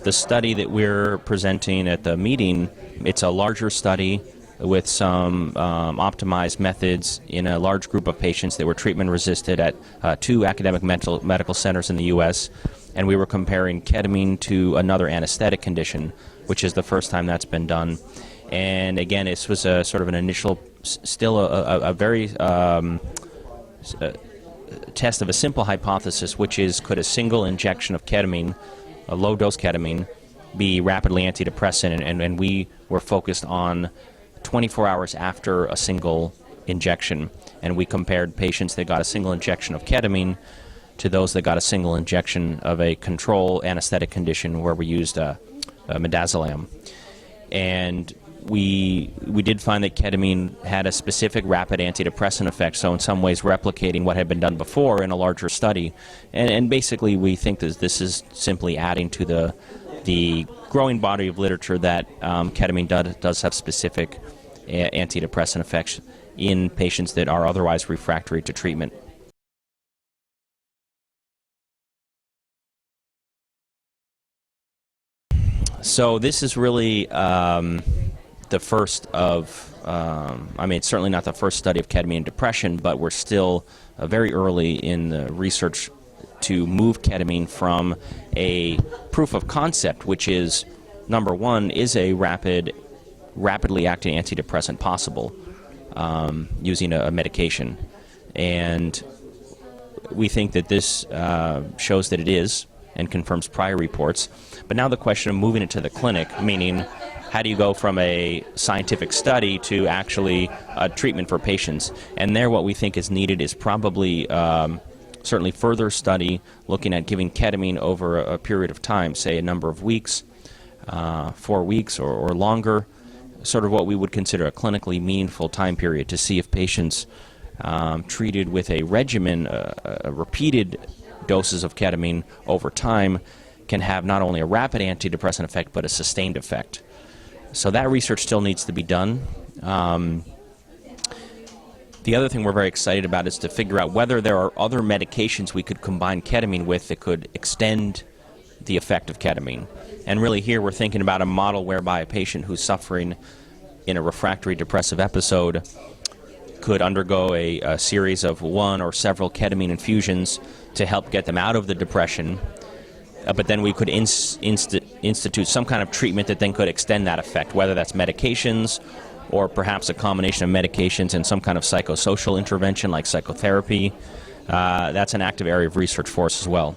The study that we're presenting at the meeting, it's a larger study with some optimized methods in a large group of patients that were treatment resistant at 2 academic medical centers in the U.S., and we were comparing ketamine to another anesthetic condition, which is the first time that's been done. And again, this was a sort of an initial, still a very test of a simple hypothesis, which is, could a single injection of ketamine, a low-dose ketamine, be rapidly antidepressant? And we were focused on 24 hours after a single injection, and we compared patients that got a single injection of ketamine to those that got a single injection of a control anesthetic condition where we used midazolam. And we did find that ketamine had a specific rapid antidepressant effect, so in some ways replicating what had been done before in a larger study. And basically we think that this is simply adding to the growing body of literature that ketamine does have specific antidepressant effects in patients that are otherwise refractory to treatment. So this is really the first of, I mean, it's certainly not the first study of ketamine in depression, but we're still very early in the research to move ketamine from a proof of concept, which is, number one, is a rapidly acting antidepressant possible using a medication. And we think that this shows that it is and confirms prior reports. But now the question of moving it to the clinic, meaning how do you go from a scientific study to actually a treatment for patients? And there what we think is needed is probably certainly further study looking at giving ketamine over a period of time, say a number of weeks, 4 weeks or longer, sort of what we would consider a clinically meaningful time period to see if patients treated with a regimen, repeated doses of ketamine over time can have not only a rapid antidepressant effect but a sustained effect. So that research still needs to be done. The other thing we're very excited about is to figure out whether there are other medications we could combine ketamine with that could extend the effect of ketamine. And really here we're thinking about a model whereby a patient who's suffering in a refractory depressive episode could undergo a series of one or several ketamine infusions to help get them out of the depression, but then we could institute some kind of treatment that then could extend that effect, whether that's medications or perhaps a combination of medications and some kind of psychosocial intervention like psychotherapy. That's an active area of research for us as well.